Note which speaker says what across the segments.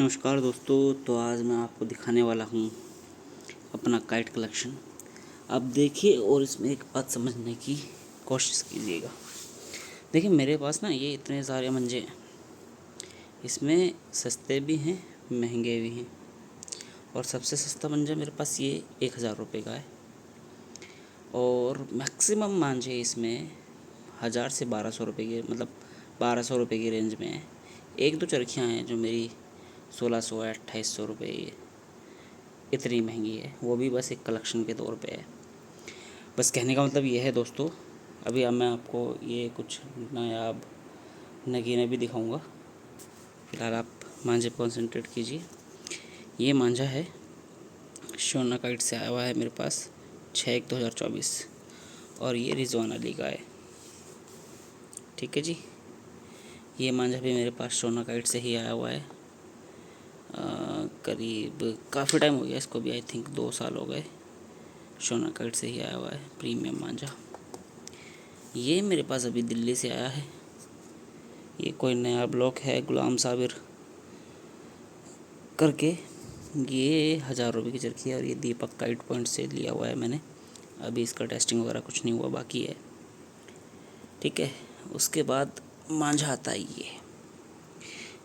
Speaker 1: नमस्कार दोस्तों। तो आज मैं आपको दिखाने वाला हूँ अपना काइट कलेक्शन। आप देखिए और इसमें एक बात समझने की कोशिश कीजिएगा। देखिए मेरे पास ना ये इतने सारे मंजे हैं, इसमें सस्ते भी हैं महंगे भी हैं। और सबसे सस्ता मंजा मेरे पास ये 1000 रुपये का है और मैक्सिमम मांझे इसमें 1000 से 1200 रुपये के, मतलब 1200 रुपये की रेंज में है। एक दो चरखियाँ हैं जो मेरी 1600 या 2800 रुपये इतनी महंगी है, वो भी बस एक कलेक्शन के तौर पे है। बस कहने का मतलब ये है दोस्तों, अभी अब मैं आपको ये कुछ नायाब नगीने भी दिखाऊंगा। फ़िलहाल आप मांझे पर कॉन्सेंट्रेट कीजिए। ये मांझा है शोना काइट से आया हुआ है मेरे पास 6/1/2024 और ये रिजवान अली का है। ठीक है जी, ये मांझा भी मेरे पास शोना काइट से ही आया हुआ है। करीब काफ़ी टाइम हो गया इसको भी, आई थिंक 2 साल हो गए। शोना काइट से ही आया हुआ है प्रीमियम मांझा। ये मेरे पास अभी दिल्ली से आया है। ये कोई नया ब्लॉक है गुलाम साबिर करके। ये 1000 रुपये की चरखी है और ये दीपक काइट पॉइंट से लिया हुआ है मैंने। अभी इसका टेस्टिंग वगैरह कुछ नहीं हुआ, बाकी है। ठीक है, उसके बाद मांझा आता है ये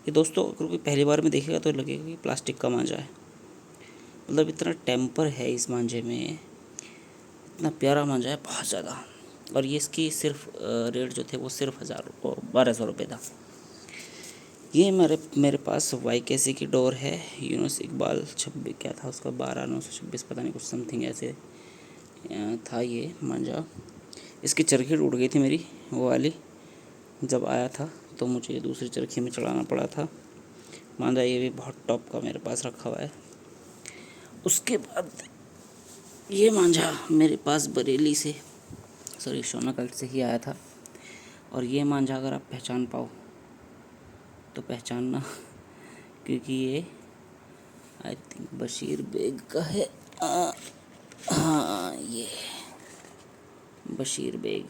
Speaker 1: दोस्तों, अगर कोई पहली बार में देखेगा तो लगेगा कि प्लास्टिक का मांझा है। मतलब इतना टेम्पर है इस मांझे में, इतना प्यारा मांझा है बहुत ज़्यादा। और ये इसकी सिर्फ रेट जो थे वो सिर्फ 1200 रुपये था। ये मेरे पास YKC की डोर है, यूनुस इकबाल 26 क्या था उसका 12926 पता नहीं कुछ समथिंग ऐसे था ये मांझा। इसकी चरखी टूट गई थी मेरी वो वाली, जब आया था तो मुझे दूसरी चरखी में चढ़ाना पड़ा था मांझा। ये भी बहुत टॉप का मेरे पास रखा हुआ है। उसके बाद ये मांझा मेरे पास बरेली से, सॉरी शोना काइट से ही आया था। और ये मांझा अगर आप पहचान पाओ तो पहचानना, क्योंकि ये आई थिंक बशीर बेग का है। हाँ, ये बशीर बेग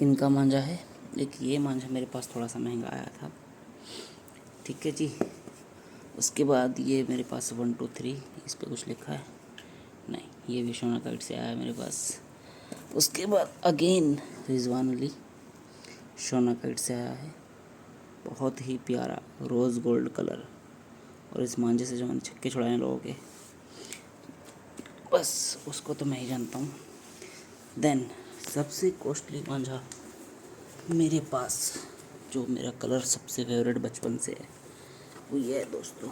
Speaker 1: इनका मांझा है। लेकिन ये मांझा मेरे पास थोड़ा सा महंगा आया था। ठीक है जी, उसके बाद ये मेरे पास 1 2 3 इस पर कुछ लिखा है नहीं, ये भी शोना काइट से आया मेरे पास। उसके बाद अगेन रिजवान अली शोना काइट से आया है, बहुत ही प्यारा रोज़ गोल्ड कलर। और इस मांझे से जो मैंने छक्के छुड़ाए लोगों के, बस उसको तो मैं ही जानता हूँ। देन सबसे कॉस्टली मांझा मेरे पास, जो मेरा कलर सबसे फेवरेट बचपन से है, वो ये है दोस्तों।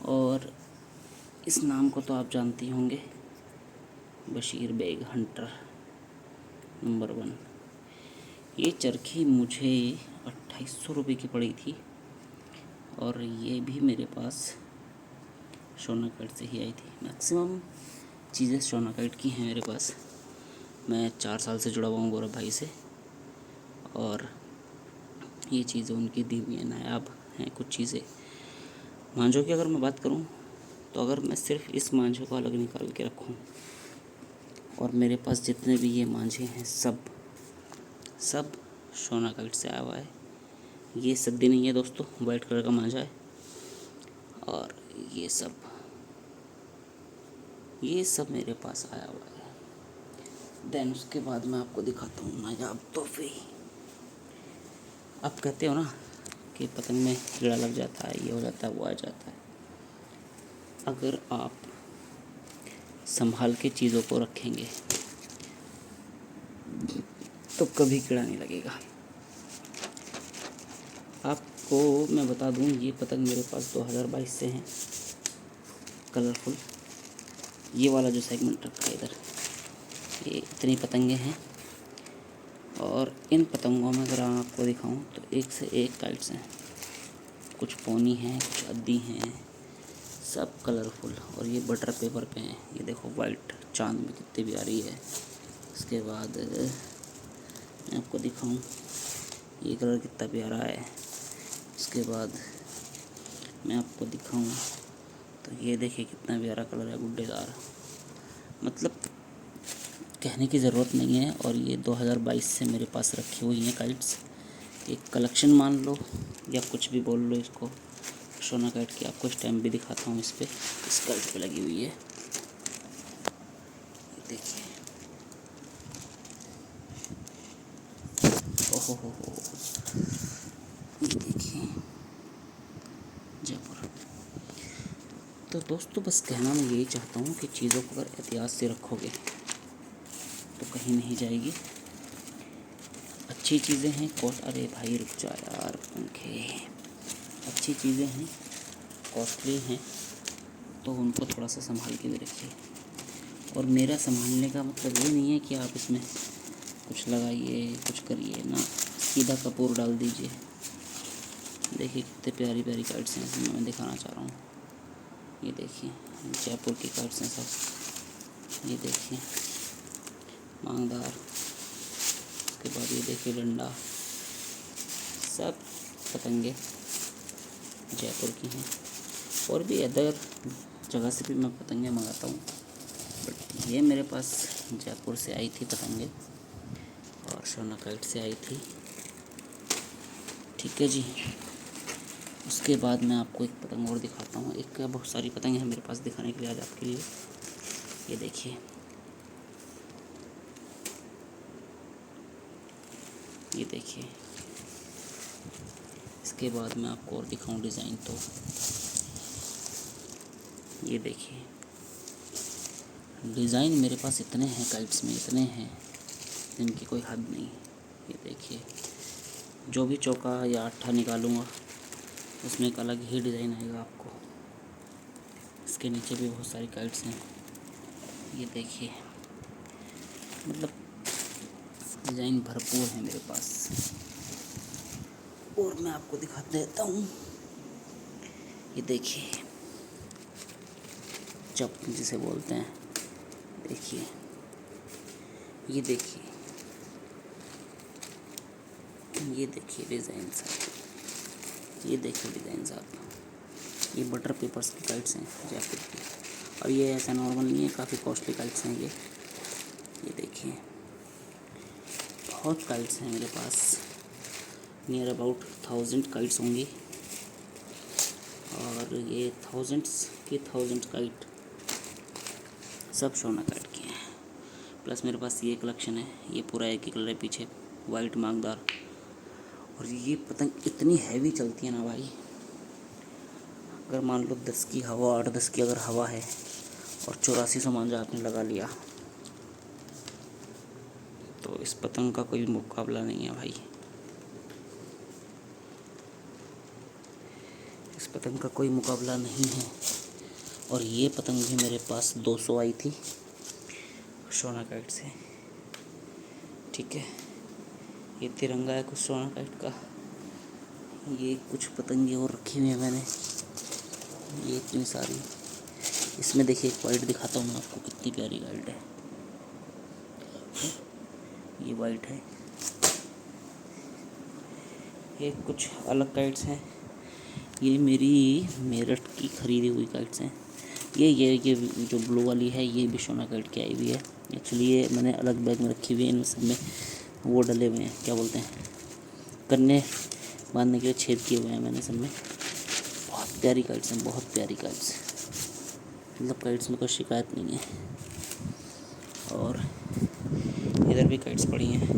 Speaker 1: और इस नाम को तो आप जानते ही होंगे, बशीर बेग हंटर नंबर 1। ये चरखी मुझे 2800 रुपये की पड़ी थी और ये भी मेरे पास शोना काइट से ही आई थी। मैक्सिमम चीज़ें शोना काइट की हैं मेरे पास। मैं 4 साल से जुड़ा हुआ हूँ गौरव भाई से, और ये चीज़ें उनकी दी हुई हैं, नायाब हैं कुछ चीज़ें। मांझों की अगर मैं बात करूँ तो अगर मैं सिर्फ इस मांझे को अलग निकाल के रखूँ, और मेरे पास जितने भी ये मांझे हैं सब शोना काइट से आया हुआ है। ये सद्दी नहीं है दोस्तों, वाइट कलर का मांझा है। और ये सब मेरे पास आया हुआ है। देन उसके बाद मैं आपको दिखाता हूँ नायाब तोहफे। आप कहते हो ना कि पतंग में कीड़ा लग जाता है, ये हो जाता है, वो आ जाता है। अगर आप संभाल के चीज़ों को रखेंगे तो कभी कीड़ा नहीं लगेगा। आपको मैं बता दूं, ये पतंग मेरे पास 2022 से हैं, कलरफुल। ये वाला जो सेगमेंट रखा है इधर, ये इतनी पतंगे हैं। और इन पतंगों में अगर आपको दिखाऊं तो एक से एक काइट्स हैं, कुछ पोनी हैं, कुछ अद्दी हैं, सब कलरफुल। और ये बटर पेपर पे हैं। ये देखो वाइट चांद में कितनी भी आ रही है। इसके बाद मैं आपको दिखाऊं, ये कलर कितना प्यारा है। उसके बाद मैं आपको दिखाऊं तो ये देखिए कितना प्यारा कलर है, गुड्डेदार। मतलब कहने की ज़रूरत नहीं है। और ये 2022 से मेरे पास रखी हुई हैं काइट्स, एक कलेक्शन मान लो या कुछ भी बोल लो इसको, सोना काइट की। आपको स्टैम्प भी दिखाता हूँ इस पर, इस काइट पे लगी हुई है, देखिए। ओहो हो, ये देखिए जयपुर। तो दोस्तों बस कहना मैं यही चाहता हूँ कि चीज़ों को अगर एहतियात से रखोगे तो कहीं नहीं जाएगी। अच्छी चीज़ें हैं अरे भाई रुक जा यार पंखे। अच्छी चीज़ें हैं, कॉस्टली हैं, तो उनको थोड़ा सा संभाल के भी रखिए। और मेरा संभालने का मतलब ये नहीं है कि आप इसमें कुछ लगाइए कुछ करिए ना, सीधा कपूर डाल दीजिए। देखिए कितने प्यारी प्यारी काइट्स हैं, इसमें मैं दिखाना चाह रहा हूँ। ये देखिए जयपुर की काइट्स हैं सब। ये देखिए मांगदार, उसके बाद ये देखिए डंडा, सब पतंगे जयपुर की हैं। और भी अदर जगह से भी मैं पतंगे मंगाता हूँ, बट ये मेरे पास जयपुर से आई थी पतंगे और सोना काइट से आई थी। ठीक है जी। उसके बाद मैं आपको एक पतंग और दिखाता हूँ। एक बहुत सारी पतंग हैं मेरे पास दिखाने के लिए आज आपके लिए। ये देखिए, ये देखिए। इसके बाद मैं आपको और दिखाऊं डिज़ाइन, तो ये देखिए डिज़ाइन मेरे पास इतने हैं काइट्स में, इतने हैं जिनकी कोई हद नहीं। ये देखिए, जो भी चौका या अट्ठा निकालूंगा उसमें एक अलग ही डिज़ाइन आएगा आपको। इसके नीचे भी बहुत सारी काइट्स हैं। ये देखिए, मतलब डिज़ाइन भरपूर है मेरे पास। और मैं आपको दिखा देता हूँ, ये देखिए चप जिसे बोलते हैं। देखिए, ये देखिए, ये देखिए डिज़ाइन साहब, ये देखिए डिज़ाइन साहब। ये बटर पेपर्स की काइट्स हैं जयपुर की, और ये ऐसा नॉर्मल नहीं है, काफ़ी कॉस्टली काइट्स हैं ये देखिए। बहुत काइट्स हैं मेरे पास, नियर अबाउट 1000 काइट्स होंगी, और ये थाउजेंड काइट सब सोना काइट की हैं। प्लस मेरे पास ये कलेक्शन है, ये पूरा एक ही कलर है पीछे, वाइट मांगदार। और ये पतंग इतनी हैवी चलती है ना भाई, अगर मान लो 10 की हवा, 8-10 की अगर हवा है और 8400 मांझा आपने लगा लिया, तो इस पतंग का कोई मुकाबला नहीं है भाई। इस पतंग का कोई मुकाबला नहीं है। और ये पतंग भी मेरे पास 200 आई थी सोना काइट से। ठीक है, ये तिरंगा है कुछ सोना काइट का। ये कुछ पतंगे और रखी हुई है मैंने, ये इतनी सारी। इसमें देखिए एक वाइट दिखाता हूँ मैं आपको, कितनी प्यारी वाइट है। ये वाइट है। ये कुछ अलग काइट्स हैं, ये मेरी मेरठ की ख़रीदी हुई काइट्स हैं। ये जो ब्लू वाली है ये भी सोना काइट की आई हुई है। एक्चुअली ये मैंने अलग बैग में रखी हुई है, इन सब में वो डले हुए हैं, क्या बोलते हैं, कन्ने बांधने के लिए छेद किए हुए हैं मैंने सब में। बहुत प्यारी काइट्स हैं, बहुत प्यारी काइट्स, मतलब काइट्स में कोई शिकायत नहीं है। और इधर भी काइट्स पड़ी हैं,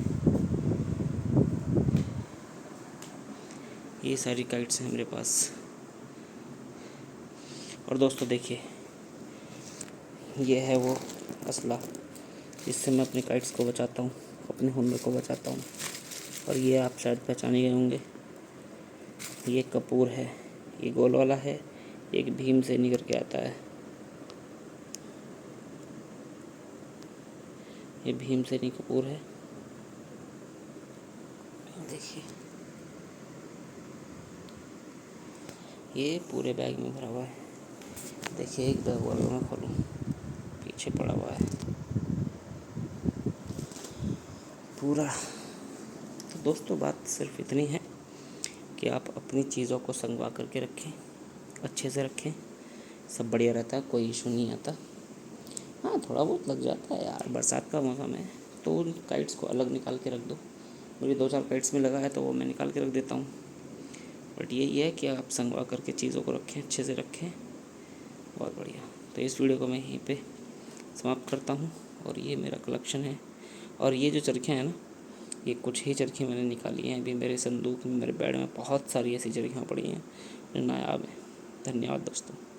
Speaker 1: ये सारी काइट्स हैं मेरे पास। और दोस्तों देखिए, ये है वो असला जिससे मैं अपने काइट्स को बचाता हूँ, अपने हुनर को बचाता हूँ। और ये आप शायद पहचाने गए होंगे, ये कपूर है, ये गोल वाला है, एक भीम से निकल के आता है, ये भीम से नहीं कपूर है। देखिए, ये पूरे बैग में भरा हुआ है। देखिए एक बैग और मैं खोलूँ, पीछे पड़ा हुआ है पूरा। तो दोस्तों बात सिर्फ इतनी है कि आप अपनी चीज़ों को संगवा करके रखें, अच्छे से रखें, सब बढ़िया रहता है, कोई इशू नहीं आता। हाँ थोड़ा बहुत लग जाता है यार, बरसात का मौसम है तो उन काइट्स को अलग निकाल के रख दो, मुझे 2-4 काइट्स में लगा है तो वो मैं निकाल के रख देता हूँ। बट यही है कि आप संगवा करके चीज़ों को रखें, अच्छे से रखें। बहुत बढ़िया। तो इस वीडियो को मैं यहीं पे समाप्त करता हूँ। और ये मेरा कलेक्शन है। और ये जो चरखियाँ हैं ना, ये कुछ ही चरखियाँ मैंने निकाली हैं अभी। मेरे संदूक में, मेरे बेड में बहुत सारी ऐसी चरखियाँ पड़ी हैं जो नायाब हैं। धन्यवाद दोस्तों।